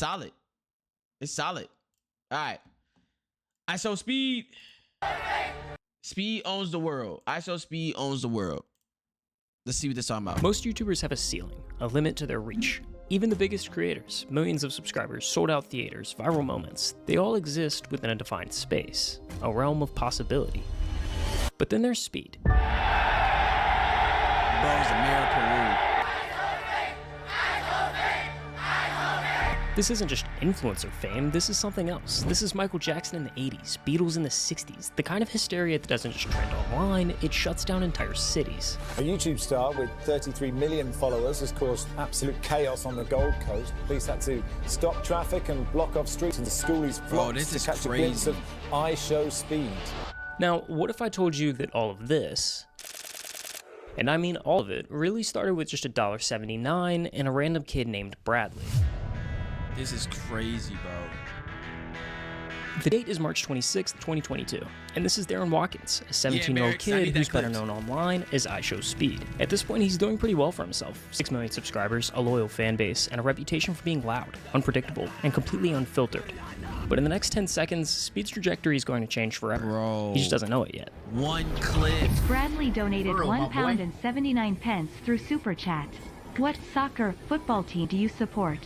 Solid. It's solid. All right. IShowSpeed. Speed owns the world. IShowSpeed owns the world. Let's see what this is talking about. Most YouTubers have a ceiling, a limit to their reach. Even the biggest creators, millions of subscribers, sold-out theaters, viral moments, they all exist within a defined space, a realm of possibility. But then there's speed. Bro, it's a miracle rule. This isn't just influencer fame, this is something else. This is Michael Jackson in the 80s, Beatles in the 60s, the kind of hysteria that doesn't just trend online, it shuts down entire cities. A YouTube star with 33 million followers has caused absolute chaos on the Gold Coast. Police had to stop traffic and block off streets, and the schoolies flocked to catch a glimpse of IShowSpeed. Now, what if I told you that all of this, and I mean all of it, really started with just $1.79 and a random kid named Bradley? This is crazy, bro. The date is March 26th, 2022, and this is Darren Watkins, a 17-year-old kid who's better known online as IShowSpeed. At this point, he's doing pretty well for himself. 6 million subscribers, a loyal fan base, and a reputation for being loud, unpredictable, and completely unfiltered. But in the next 10 seconds, Speed's trajectory is going to change forever. Bro. He just doesn't know it yet. One clip. Bradley donated £1.79 through Super Chat. What soccer football team do you support?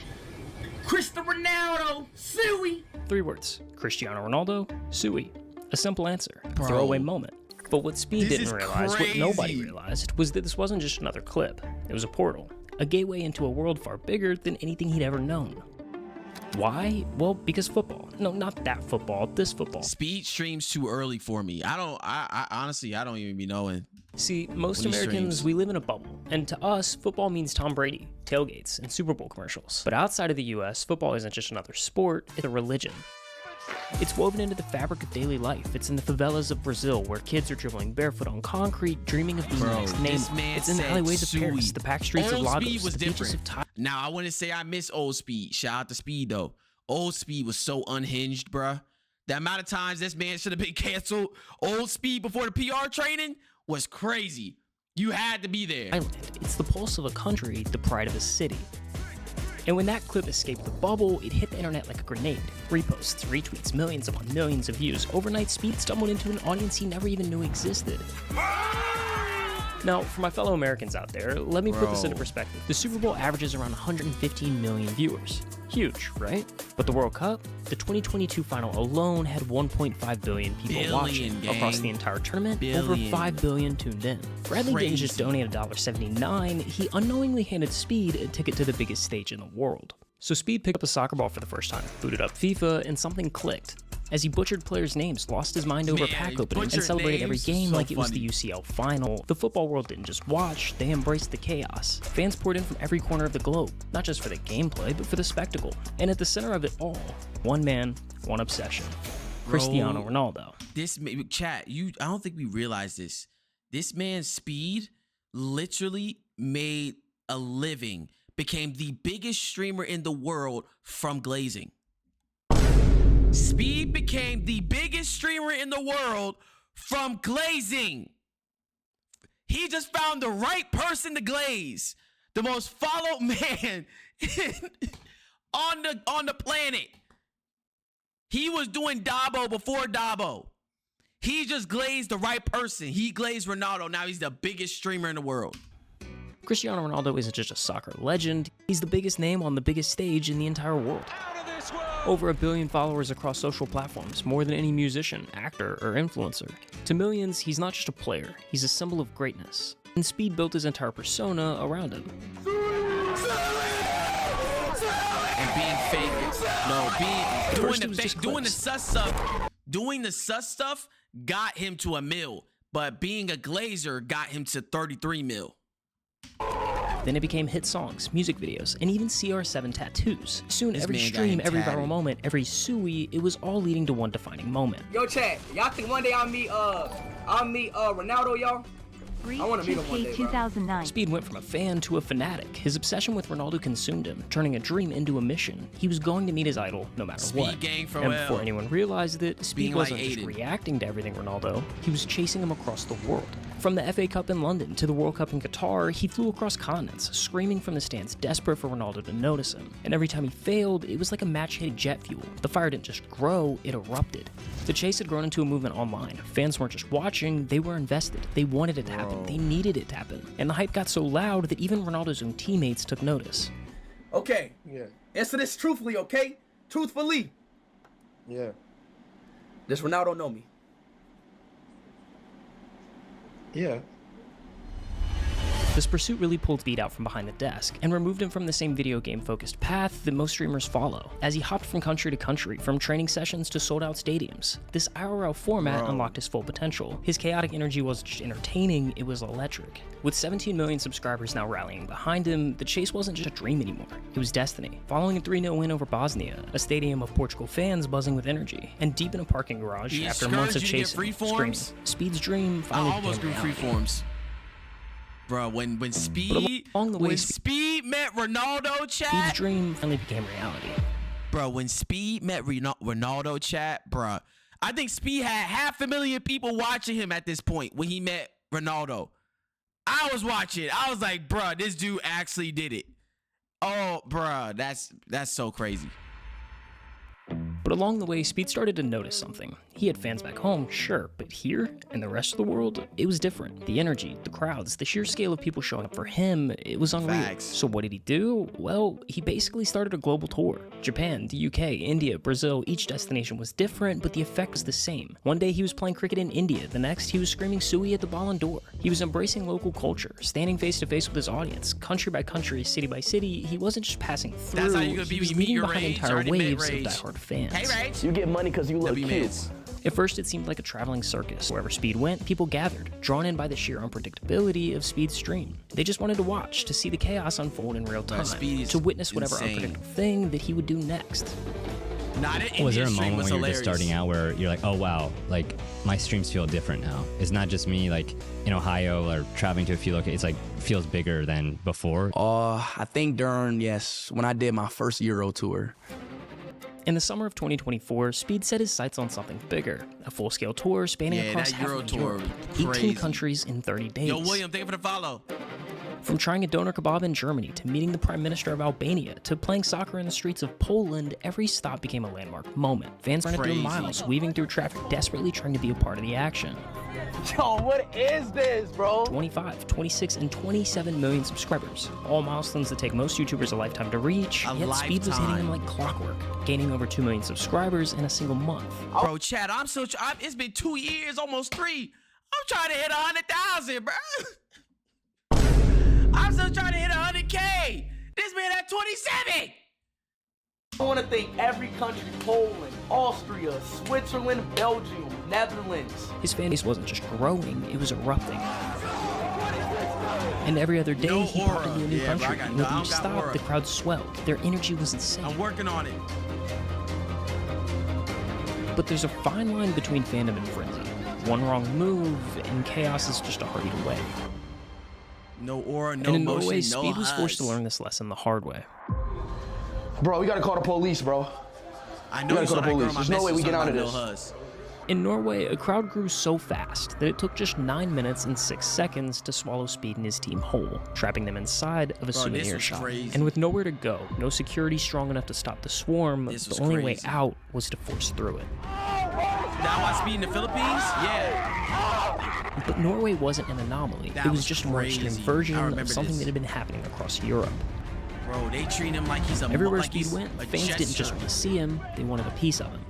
Cristiano Ronaldo, Suey. 3 words, Cristiano Ronaldo, Suey. A simple answer, Bro. throwaway moment. But what Speed This didn't is realize, what crazy. nobody realized, was that this wasn't just another clip. It was a portal, a gateway into a world far bigger than anything he'd ever known. Why? Well, because football. No, not that football, this football. Speed streams too early for me. I honestly, I don't even be knowing. See, most When he Americans, streams. we live in a bubble, and to us, football means Tom Brady, tailgates, and Super Bowl commercials. But outside of the US, football isn't just another sport, it's a religion. It's woven into the fabric of daily life. It's in the favelas of Brazil, where kids are dribbling barefoot on concrete, dreaming of being the next this Neymar. man It's in the said alleyways of Suey. Paris, the packed streets of Old Lagos, Speed was the beaches different. of Thailand. Now, I want to say I miss Old Speed. Shout out to Speed, though. Old Speed was so unhinged, bruh. The amount of times this man should have been canceled. Old Speed before the PR training was crazy. You had to be there. It's the pulse of a country, the pride of a city. And when that clip escaped the bubble, it hit the internet like a grenade. Reposts, retweets, millions upon millions of views. Overnight, Speed stumbled into an audience he never even knew existed. Now, for my fellow Americans out there, let me put this into perspective. The Super Bowl averages around 115 million viewers. Huge, right? But the World Cup, the 2022 final alone had 1.5 billion people watching. Across the entire tournament, over 5 billion tuned in. Bradley didn't just donate $1.79, he unknowingly handed Speed a ticket to the biggest stage in the world. So Speed picked up a soccer ball for the first time, booted up FIFA, and something clicked. As he butchered players' names, lost his mind over pack opening, and celebrated every game like it was the UCL final. The football world didn't just watch, they embraced the chaos. Fans poured in from every corner of the globe, not just for the gameplay, but for the spectacle. And at the center of it all, one man, one obsession. Cristiano Ronaldo. This chat, I don't think we realize this. This man's Speed literally made a living, became the biggest streamer in the world from glazing. Speed became the biggest streamer in the world from glazing. He just found the right person to glaze. The most followed man on the planet. He was doing Dabo before Dabo. He just glazed the right person. He glazed Ronaldo. Now he's the biggest streamer in the world. Cristiano Ronaldo isn't just a soccer legend, he's the biggest name on the biggest stage in the entire world. Over 1 billion followers across social platforms, more than any musician, actor, or influencer. To millions, he's not just a player, he's a symbol of greatness. And Speed built his entire persona around him. And being fake, doing the sus stuff got him to $1 million, but being a glazer got him to 33 million. Then it became hit songs, music videos, and even CR7 tattoos. Soon, every stream, every viral moment, every Suey, it was all leading to one defining moment. Yo, chat, y'all think one day I'll meet Ronaldo, y'all? I want to meet him one day, 2009. Speed went from a fan to a fanatic. His obsession with Ronaldo consumed him, turning a dream into a mission. He was going to meet his idol no matter what. Gang for and before anyone realized it, Speed like wasn't just Adin. reacting to everything Ronaldo, he was chasing him across the world. From the FA Cup in London to the World Cup in Qatar, he flew across continents, screaming from the stands, desperate for Ronaldo to notice him. And every time he failed, it was like a match hitting jet fuel. The fire didn't just grow, it erupted. The chase had grown into a movement online. Fans weren't just watching, they were invested. They wanted it to happen. They needed it to happen. And the hype got so loud that even Ronaldo's own teammates took notice. Okay. Yeah. Answer this truthfully, okay? Truthfully. Yeah. Does Ronaldo know me? Yeah. This pursuit really pulled Speed out from behind the desk and removed him from the same video game focused path that most streamers follow, as he hopped from country to country, from training sessions to sold out stadiums. This IRL format unlocked his full potential. His chaotic energy wasn't just entertaining, it was electric. With 17 million subscribers now rallying behind him, the chase wasn't just a dream anymore, it was destiny. Following a 3-0 win over Bosnia, a stadium of Portugal fans buzzing with energy, and deep in a parking garage after months of chasing, screaming, Speed's dream finally almost became grew reality. freeforms. Bro, when Speed met Ronaldo, chat. Speed's dream finally became reality. Bro, when Speed met Ronaldo, chat, bro, I think Speed had 500,000 people watching him at this point when he met Ronaldo. I was watching. I was like, bro, this dude actually did it. Oh, bro, that's so crazy. But along the way, Speed started to notice something. He had fans back home, sure, but here, in the rest of the world, it was different. The energy, the crowds, the sheer scale of people showing up for him, it was unreal. Facts. So what did he do? Well, he basically started a global tour. Japan, the UK, India, Brazil, each destination was different, but the effect was the same. One day he was playing cricket in India, the next he was screaming Sui at the Ballon d'Or. He was embracing local culture, standing face to face with his audience, country by country, city by city. He wasn't just passing through, That's how you gonna be he when was you meet leading your behind rage. entire Already met waves of rage. diehard fans. Hey, Rage. You get money because you look cute. Mids. At first, it seemed like a traveling circus. Wherever Speed went, people gathered, drawn in by the sheer unpredictability of Speed's stream. They just wanted to watch, to see the chaos unfold in real time, to witness whatever unpredictable thing that he would do next. Was there a moment when you were just starting out where you're like, oh wow, like my streams feel different now? It's not just me like in Ohio or traveling to a few locations. It's like feels bigger than before. I think when I did my first Euro tour. In the summer of 2024, Speed set his sights on something bigger, a full-scale tour spanning across half of Europe, 18 countries in 30 days. Yo, William, thank you for the follow. From trying a doner kebab in Germany, to meeting the Prime Minister of Albania, to playing soccer in the streets of Poland, every stop became a landmark moment. Fans ran through miles, weaving through traffic, desperately trying to be a part of the action. Yo, what is this, bro? 25, 26, and 27 million subscribers. All milestones that take most YouTubers a lifetime to reach, yet Speed was hitting them like clockwork, gaining over 2 million subscribers in a single month. Bro, Chad, it's been 2 years, almost 3. I'm trying to hit 100,000, bro. I'm still trying to hit 100K. This man at 27. I want to thank every country: Poland, Austria, Switzerland, Belgium, Netherlands. His fan base wasn't just growing, it was erupting. And every other day, he popped into a new country, and with each stop, the crowd swelled. Their energy was insane. I'm working on it. But there's a fine line between fandom and frenzy. One wrong move, and chaos is just a hurried away. No aura, no and in motion, Norway, no Speed was forced to huzz. learn this lesson the hard way. Bro, we gotta call the police, bro. I know you call the police. There's no way we get out of this. Huzz. In Norway, a crowd grew so fast that it took just 9 minutes and 6 seconds to swallow Speed and his team whole, trapping them inside of a souvenir shop. Crazy. And with nowhere to go, no security strong enough to stop the swarm, the only way out was to force through it. That why Speed in the Philippines? Yeah. But Norway wasn't an anomaly. It was just a more extreme version of something that had been happening across Europe. Bro, they treat him like he's a Everywhere like Speed he's went, a fans didn't just want to see him, they wanted a piece of him.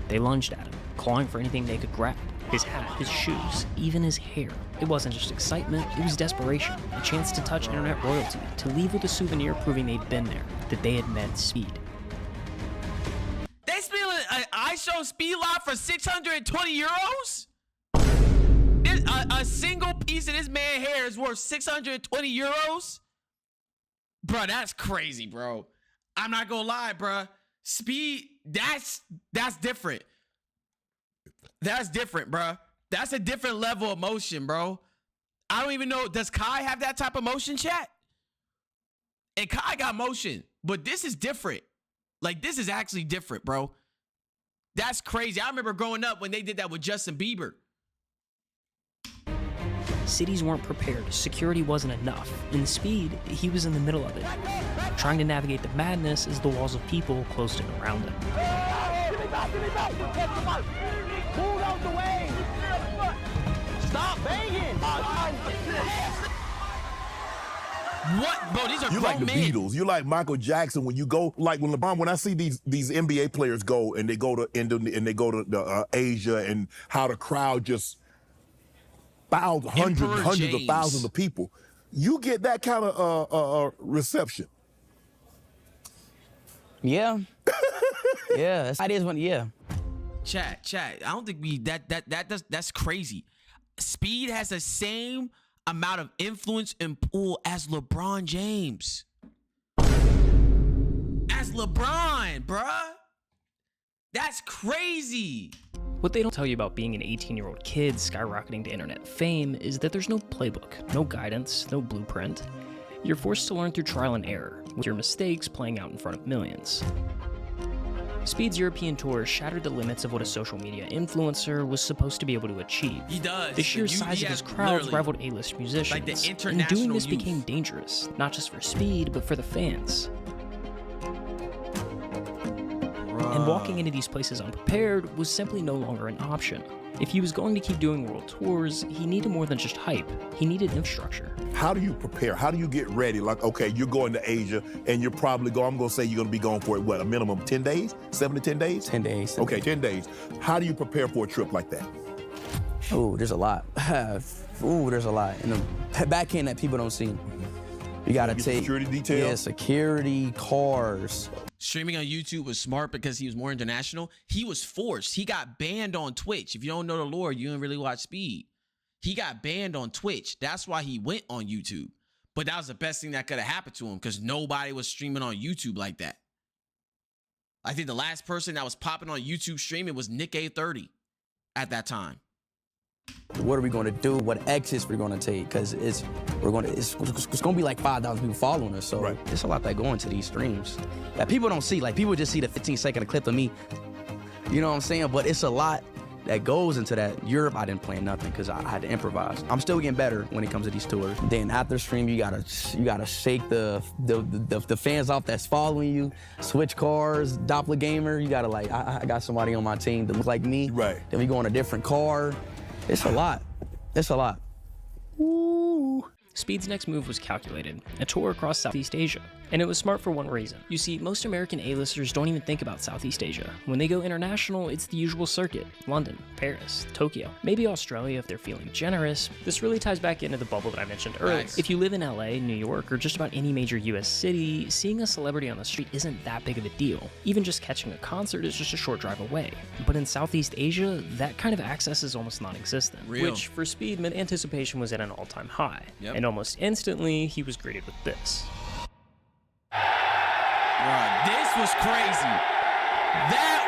They lunged at him, clawing for anything they could grab. His hat, his shoes, even his hair. It wasn't just excitement, it was desperation. A chance to touch internet royalty, to leave with a souvenir proving they'd been there, that they had met Speed. They spilling an IShowSpeed lot for 620 euros? A single piece of this man's hair is worth 620 euros? Bro, that's crazy, bro. I'm not gonna lie, bro. Speed, that's different. That's different, bro. That's a different level of motion, bro. I don't even know, does Kai have that type of motion, chat? And Kai got motion, but this is different. Like, this is actually different, bro. That's crazy. I remember growing up when they did that with Justin Bieber. Cities weren't prepared, security wasn't enough. In Speed, he was in the middle of it, trying to navigate the madness as the walls of people closed in around him. Move out the way! Stop banging! What, bro? These are you like the Beatles. You like Michael Jackson. When you go, like when I see these NBA players go and they go to Asia, and how the crowd just hundreds of thousands of people, you get that kind of reception. Yeah. Yeah, it is when, yeah. Chat. I don't think that's crazy. Speed has the same amount of influence and pull as LeBron James. As LeBron, bruh. That's crazy. What they don't tell you about being an 18-year-old kid skyrocketing to internet fame is that there's no playbook, no guidance, no blueprint. You're forced to learn through trial and error, with your mistakes playing out in front of millions. Speed's European tour shattered the limits of what a social media influencer was supposed to be able to achieve. He does. The sheer size of his crowds rivaled A-list musicians, like the and doing this became dangerous, not just for Speed, but for the fans. And walking into these places unprepared was simply no longer an option. If he was going to keep doing world tours, he needed more than just hype. He needed infrastructure. How do you prepare? How do you get ready? Like, okay, you're going to Asia, and you're probably going, I'm going to say you're going to be going for, what, a minimum 10 days? 7 to 10 days? 10 days. Okay, 10 days. How do you prepare for a trip like that? Oh, there's a lot. There's a lot. And the back end that people don't see. You got to take security details? Yeah, security, cars. Streaming on YouTube was smart because he was more international. He was forced. He got banned on Twitch. If you don't know the lore, you didn't really watch Speed. He got banned on Twitch. That's why he went on YouTube. But that was the best thing that could have happened to him because nobody was streaming on YouTube like that. I think the last person that was popping on YouTube streaming was Nick A30 at that time. What are we going to do? What exits we're going to take? Because it's going to be like 5,000 people following us. So There's a lot that go into these streams that people don't see. Like, people just see the 15-second clip of me. You know what I'm saying? But it's a lot that goes into that. Europe, I didn't plan nothing because I had to improvise. I'm still getting better when it comes to these tours. Then after the stream, you gotta shake the fans off that's following you. Switch cars, doppelganger. You gotta, like, I got somebody on my team that look like me. Right. Then we go on a different car. It's a lot. It's a lot. Ooh. Speed's next move was calculated, a tour across Southeast Asia. And it was smart for one reason. You see, most American A-listers don't even think about Southeast Asia. When they go international, it's the usual circuit: London, Paris, Tokyo, maybe Australia if they're feeling generous. This really ties back into the bubble that I mentioned earlier. Nice. If you live in LA, New York, or just about any major US city, seeing a celebrity on the street isn't that big of a deal. Even just catching a concert is just a short drive away. But in Southeast Asia, that kind of access is almost non-existent. Real. Which, for Speed, meant anticipation was at an all-time high. Yep. And almost instantly, he was greeted with this. Bro, this was crazy.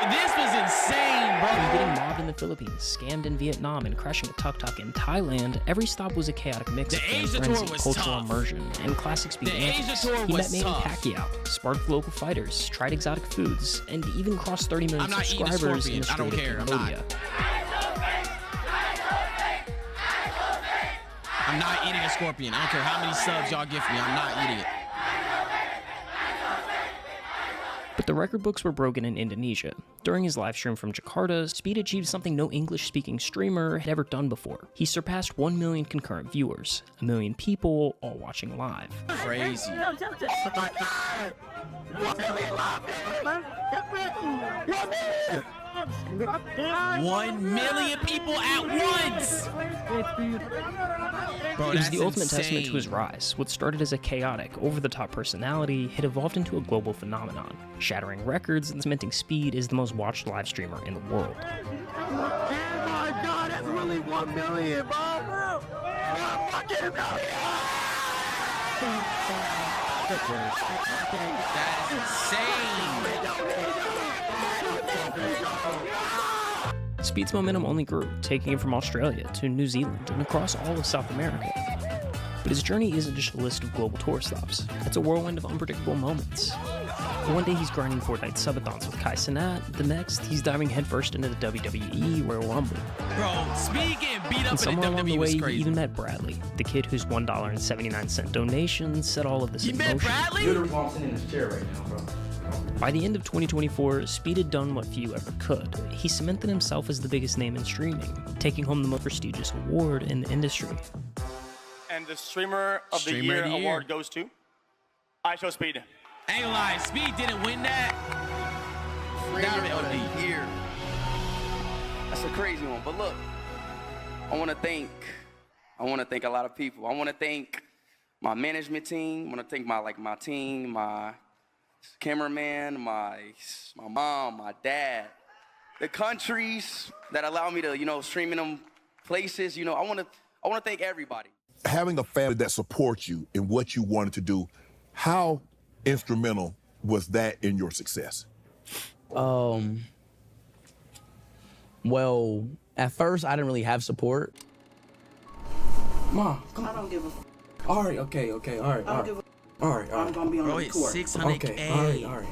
This was insane, bro. From getting mobbed in the Philippines, scammed in Vietnam, and crashing a tuk-tuk in Thailand, every stop was a chaotic mix of fan frenzy, cultural immersion, and classic Speed antics. He met Manny Pacquiao, sparked local fighters, tried exotic foods, and even crossed 30 million subscribers in the street of Cambodia. I'm not eating a scorpion. I don't care how many subs y'all give me. I'm not eating it. But the record books were broken in Indonesia. During his live stream from Jakarta, Speed achieved something no English-speaking streamer had ever done before. He surpassed 1 million concurrent viewers, 1 million people all watching live. Crazy. 1 million people at once! Bro, it was the ultimate testament to his rise. What started as a chaotic, over-the-top personality had evolved into a global phenomenon, shattering records and cementing Speed as the most watched live streamer in the world. Oh my god, that's really 1 million, bro! Fucking million! That is insane! Speed's momentum only grew, taking him from Australia to New Zealand and across all of South America. But his journey isn't just a list of global tour stops. It's a whirlwind of unpredictable moments. One day he's grinding Fortnite subathons with cenat, the next he's diving headfirst into the WWE Royal Rumble. Bro, Speed getting beat up And somewhere in the along the WWE way, was he crazy. even met Bradley, the kid whose $1.79 donation set all of this in motion. You met Bradley? Literally, I'm sitting in this chair right now, bro. By the end of 2024, Speed had done what few ever could. He cemented himself as the biggest name in streaming, taking home the most prestigious award in the industry. And the Streamer of the Year award goes to IShowSpeed. Ain't gonna lie, Speed didn't win that. Streamer of the Year. That's a crazy one. But look, I want to thank a lot of people. I want to thank my management team. I want to thank my team, my cameraman, my mom, my dad, the countries that allow me to, stream in them places. I want to thank everybody. Having a family that supports you in what you wanted to do, how instrumental was that in your success? Well, at first I didn't really have support. Mom, come on. I don't give a All right, okay, all right, all right. All right, I'm gonna be on Bro, the it's court. 600K. Okay, all right.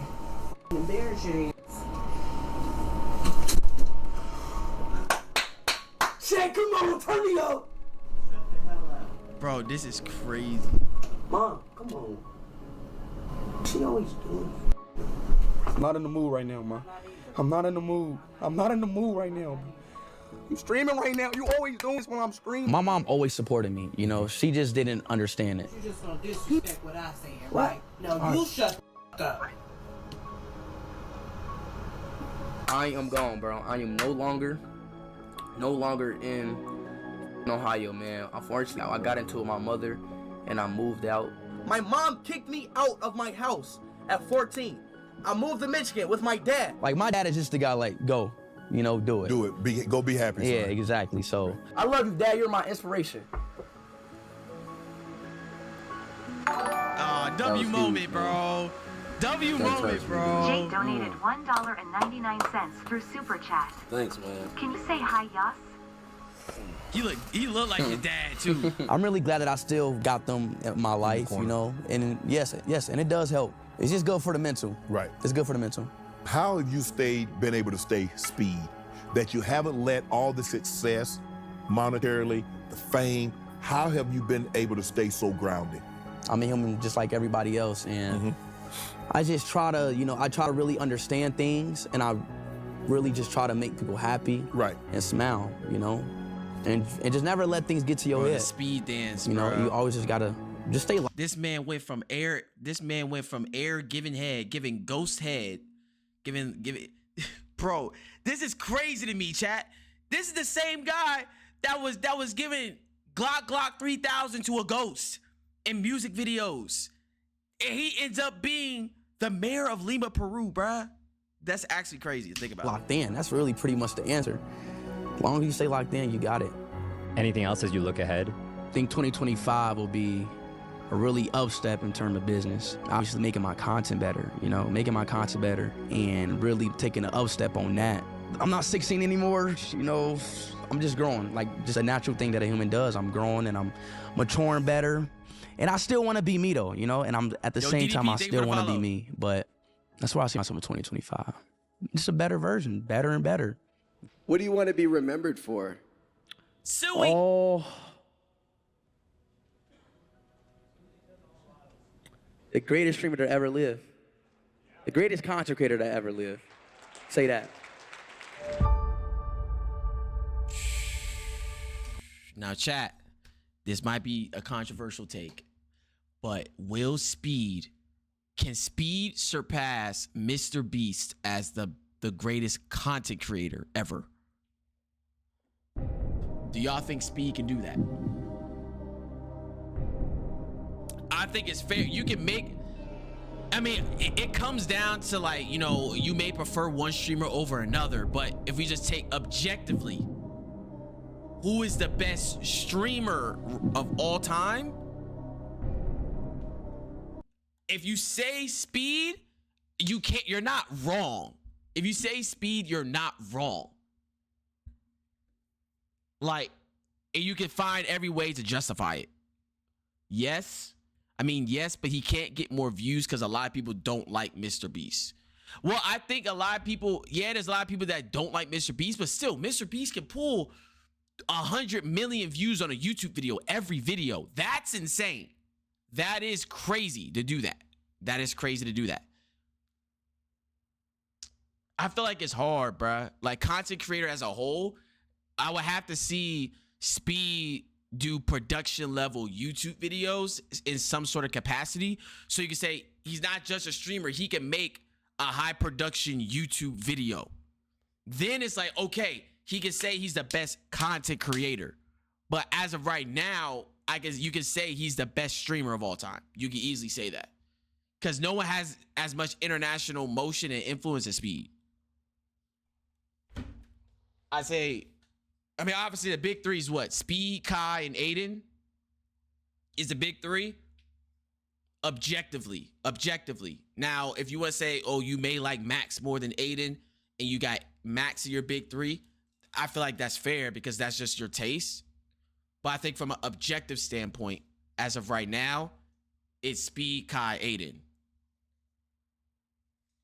Embarrass your ass. Shit, come on, turn me up. Bro, this is crazy. Mom, come on. She always doing. I'm not in the mood right now, ma. I'm not in the mood. I'm not in the mood right now. You streaming right now. You always doing this when I'm streaming. My mom always supported me. She just didn't understand it. You just gonna disrespect what I say, right? No, you shut the up. I am gone, bro. I am no longer in Ohio, man. Unfortunately, I got into it with my mother and I moved out. My mom kicked me out of my house at 14. I moved to Michigan with my dad. Like, my dad is just the guy, go, do it. Do it. Go be happy, son. Yeah, exactly. So, I love you, Dad. You're my inspiration. W moment, bro. W moment, bro. Jake donated $1.99 through Super Chat. Thanks, man. Can you say hi, Yas? He look like your dad too. I'm really glad that I still got them in my life, and yes, and it does help. It's just good for the mental. Right. It's good for the mental. How have you been able to stay Speed? That you haven't let all the success, monetarily, the fame, how have you been able to stay so grounded? I'm a human just like everybody else, and I just try to, I try to really understand things, and I really just try to make people happy. Right. And smile, and just never let things get to your Bro, head. the Speed dance, You bro. always just gotta just stay. This man went from air giving head, giving ghost head, giving. Bro, this is crazy to me, chat. This is the same guy that was giving Glock 3000 to a ghost in music videos, and he ends up being the mayor of Lima, Peru, bruh. That's actually crazy to think about. Locked in. That's really pretty much the answer. As long as you stay locked in, you got it. Anything else as you look ahead? I think 2025 will be a really up step in terms of business. Obviously making my content better, and really taking an up step on that. I'm not 16 anymore, I'm just growing, just a natural thing that a human does. I'm growing and I'm maturing better. And I still want to be me though, and I'm at the same time, I still want to be me. But that's where I see myself in 2025. Just a better version, better and better. What do you want to be remembered for? Suey. Oh. The greatest streamer to ever live. The greatest content creator to ever live. Say that. Now, chat, this might be a controversial take, but can Speed surpass Mr. Beast as the greatest content creator ever? Do y'all think Speed can do that? I think it's fair. You can make, it comes down to you may prefer one streamer over another, but if we just take objectively, who is the best streamer of all time? If you say Speed, you're not wrong. If you say Speed, you're not wrong. And you can find every way to justify it. Yes, I mean, yes, but he can't get more views because a lot of people don't like Mr. Beast. Well, I think a lot of people, yeah, there's a lot of people that don't like Mr. Beast, but still, Mr. Beast can pull 100 million views on a YouTube video, every video. That's insane. That is crazy to do that. That is crazy to do that. I feel like it's hard, bruh. Like, content creator as a whole, I would have to see Speed do production level YouTube videos in some sort of capacity. So you can say he's not just a streamer, he can make a high production YouTube video. Then it's like, okay, he can say he's the best content creator. But as of right now, I guess you can say he's the best streamer of all time. You can easily say that. Because no one has as much international motion and influence as Speed. I mean, obviously the big three is what? Speed, Kai, and Adin is the big three. Objectively. Now, if you want to say, oh, you may like Max more than Adin, and you got Max in your big three, I feel like that's fair because that's just your taste. But I think from an objective standpoint, as of right now, it's Speed, Kai, Adin.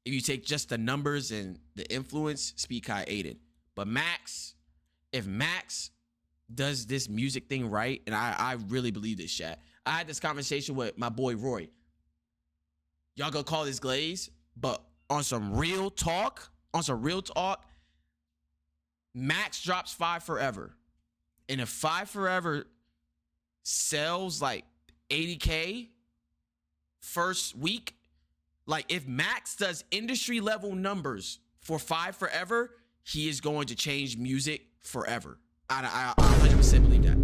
If you take just the numbers and the influence, Speed, Kai, Adin. But Max, if Max does this music thing right, and I really believe this, chat. I had this conversation with my boy Roy. Y'all gonna call this glaze, but on some real talk, Max drops 5 Forever. And if 5 Forever sells like 80K first week, like if Max does industry level numbers for 5 Forever, he is going to change music forever. I 100% believe that.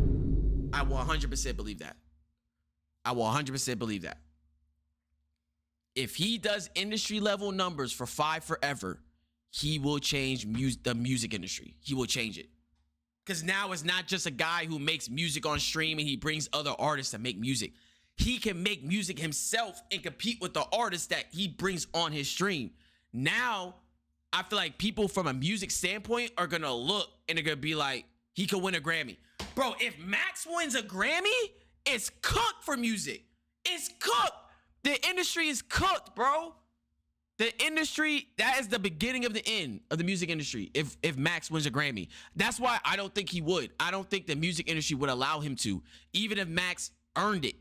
I will 100% believe that. If he does industry level numbers for 5 Forever, he will change the music industry. He will change it. Because now it's not just a guy who makes music on stream and he brings other artists to make music. He can make music himself and compete with the artists that he brings on his stream. Now, I feel like people from a music standpoint are going to look and they're going to be like, he could win a Grammy. Bro, if Max wins a Grammy, it's cooked for music. It's cooked. The industry is cooked, bro. The industry, that is the beginning of the end of the music industry if Max wins a Grammy. That's why I don't think he would. I don't think the music industry would allow him to, even if Max earned it.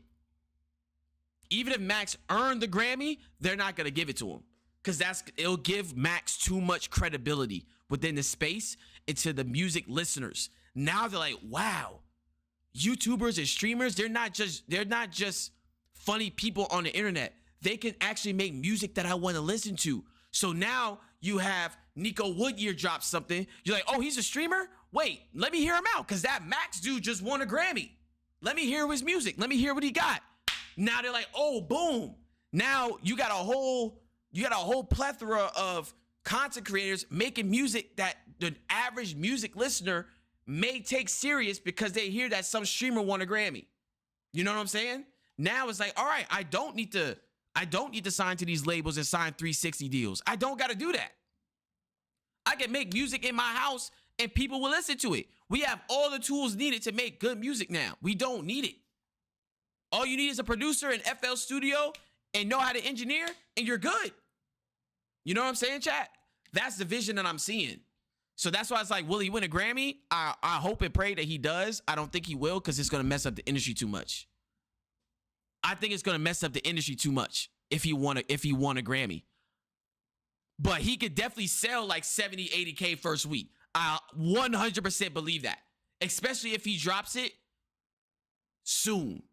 Even if Max earned the Grammy, they're not going to give it to him. Because it'll give Max too much credibility within the space and to the music listeners. Now they're like, wow, YouTubers and streamers, they're not just funny people on the internet. They can actually make music that I want to listen to. So now you have Nico Woodyear drop something. You're like, oh, he's a streamer? Wait, let me hear him out because that Max dude just won a Grammy. Let me hear his music. Let me hear what he got. Now they're like, oh, boom. Now you got a whole plethora of content creators making music that the average music listener may take serious because they hear that some streamer won a Grammy. You know what I'm saying? Now it's like, all right, I don't need to sign to these labels and sign 360 deals. I don't got to do that. I can make music in my house and people will listen to it. We have all the tools needed to make good music now. We don't need it. All you need is a producer in FL Studio and know how to engineer and you're good. You know what I'm saying, chat? That's the vision that I'm seeing. So that's why it's like, will he win a Grammy? I hope and pray that he does. I don't think he will because it's going to mess up the industry too much. I think it's going to mess up the industry too much if he won a Grammy. But he could definitely sell like 70, 80K first week. I 100% believe that. Especially if he drops it soon.